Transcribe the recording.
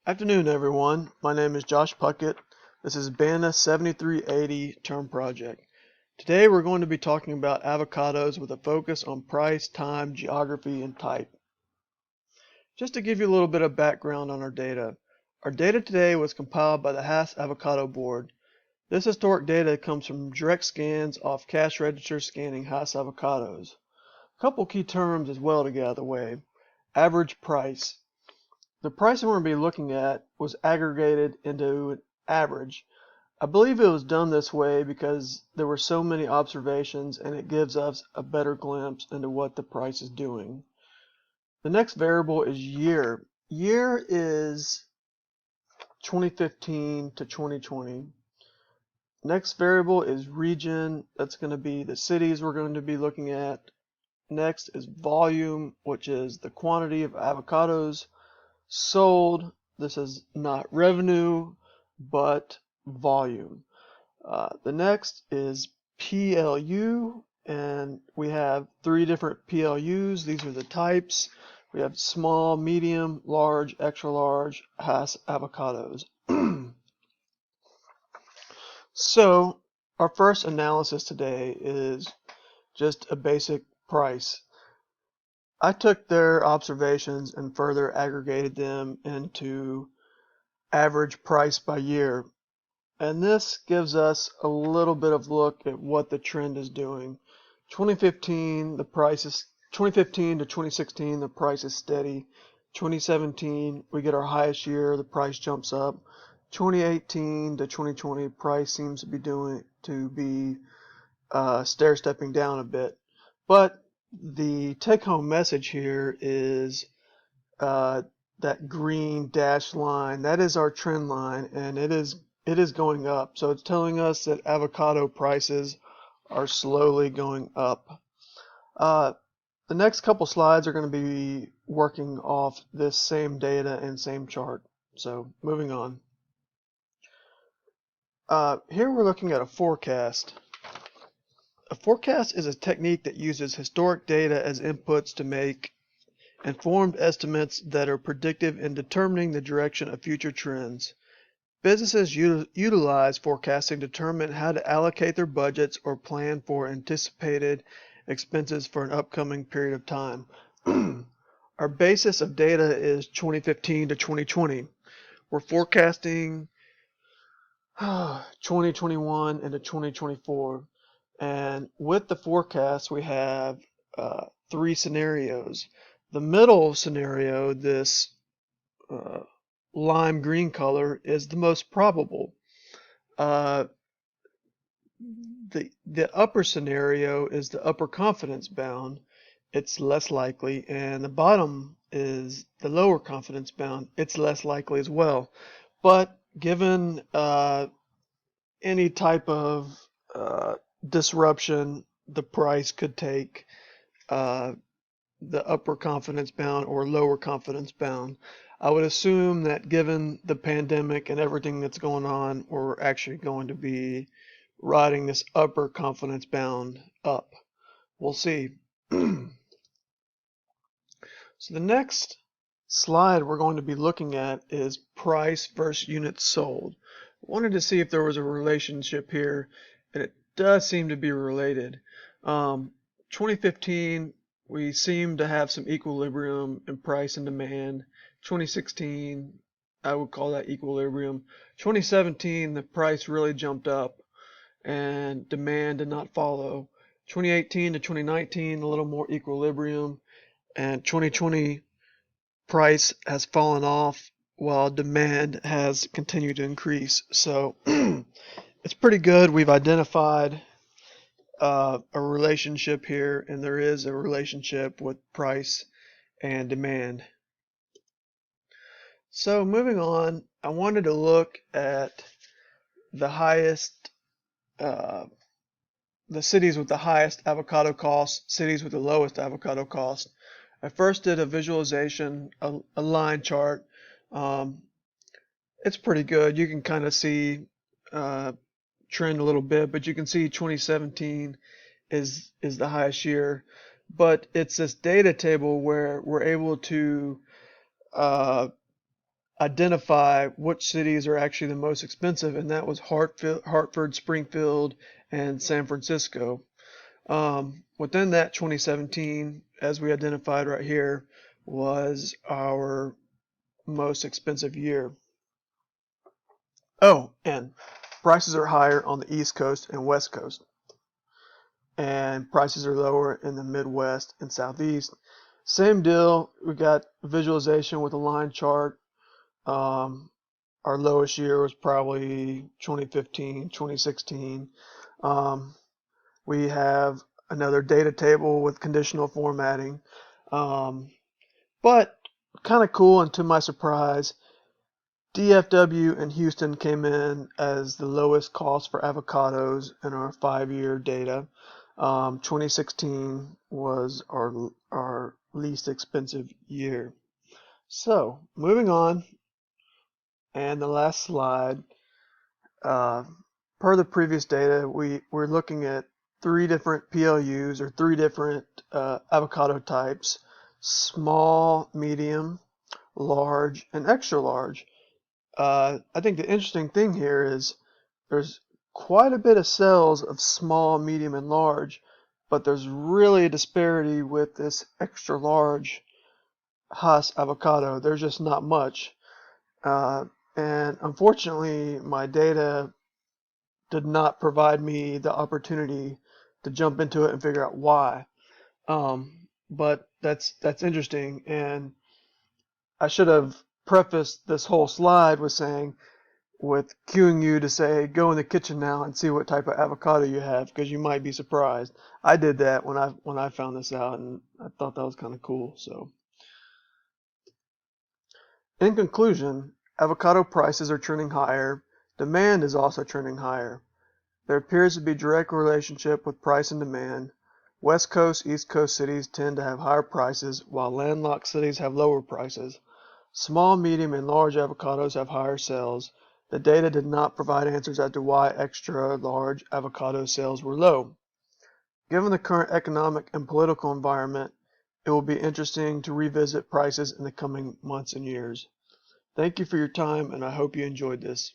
Afternoon, everyone. My name is Josh Puckett. This is BANA 7380 Term Project. Today we're going to be talking about avocados with a focus on price, time, geography, and type. Just to give you a little bit of background on our data today was compiled by the Hass Avocado Board. This historic data comes from direct scans off cash registers scanning Hass avocados. A couple key terms as well to get out of the way. Average price. The price we're going to be looking at was aggregated into an average. I believe it was done this way because there were so many observations and it gives us a better glimpse into what the price is doing. The next variable is year. Year is 2015 to 2020. Next variable is region. That's going to be the cities we're going to be looking at. Next is volume, which is the quantity of avocados sold. This is not revenue, but volume. The next is PLU, and we have three different PLUs. These are the types. We have small, medium, large, extra large Hass avocados. So our first analysis today is just a basic price. I took their observations and further aggregated them into average price by year. And this gives us a little bit of look at what the trend is doing. 2015, the price is 2015 to 2016, the price is steady. 2017, we get our highest year, the price jumps up. 2018 to 2020, price seems to be stair-stepping down a bit. But the take-home message here is that green dashed line. That is our trend line, and it is going up. So it's telling us that avocado prices are slowly going up. The next couple slides are going to be working off this same data and same chart. So moving on. Here we're looking at a forecast. A forecast is a technique that uses historic data as inputs to make informed estimates that are predictive in determining the direction of future trends. Businesses utilize forecasting to determine how to allocate their budgets or plan for anticipated expenses for an upcoming period of time. Our basis of data is 2015 to 2020. We're forecasting 2021 into 2024. And with the forecast, we have three scenarios. The middle scenario, this lime green color, is the most probable. The upper scenario is the upper confidence bound. It's less likely, and the bottom is the lower confidence bound. It's less likely as well. But given any type of disruption, the price could take the upper confidence bound or lower confidence bound. I would assume that given the pandemic and everything that's going on, we're actually going to be riding this upper confidence bound up. We'll see. So the next slide we're going to be looking at is price versus units sold. I wanted to see if there was a relationship here, and it does seem to be related. 2015, we seem to have some equilibrium in price and demand. 2016, I would call that equilibrium. 2017, the price really jumped up and demand did not follow. 2018 to 2019, a little more equilibrium, and 2020 price has fallen off while demand has continued to increase. So it's pretty good. We've identified a relationship here, and there is a relationship with price and demand. So moving on, I wanted to look at the cities with the highest avocado cost, cities with the lowest avocado cost. I first did a visualization, a line chart. It's pretty good. You can kind of see trend a little bit, but you can see 2017 is the highest year. But it's this data table where we're able to identify which cities are actually the most expensive, and that was Hartford, Springfield, and San Francisco. Within that 2017, as we identified right here, was our most expensive year. Oh, and prices are higher on the East Coast and West Coast, and prices are lower in the Midwest and Southeast. Same deal, we got visualization with a line chart. Our lowest year was probably 2015, 2016. We have another data table with conditional formatting. But kind of cool, and to my surprise, DFW and Houston came in as the lowest cost for avocados in our 5-year data. 2016 was our least expensive year. So, moving on, and the last slide. Per the previous data, we're looking at 3 different PLUs, or 3 different avocado types: small, medium, large, and extra large. I think the interesting thing here is there's quite a bit of sales of small, medium, and large, but there's really a disparity with this extra large Hass avocado. There's just not much. And unfortunately, my data did not provide me the opportunity to jump into it and figure out why. But that's interesting, and I should have prefaced this whole slide with cueing you to say, go in the kitchen now and see what type of avocado you have, because you might be surprised. I did that when I found this out, and I thought that was kind of cool. So, in conclusion, avocado prices are trending higher. Demand is also trending higher. There appears to be a direct relationship with price and demand. West Coast, East Coast cities tend to have higher prices, while landlocked cities have lower prices. Small, medium, and large avocados have higher sales. The data did not provide answers as to why extra large avocado sales were low. Given the current economic and political environment, it will be interesting to revisit prices in the coming months and years. Thank you for your time, and I hope you enjoyed this.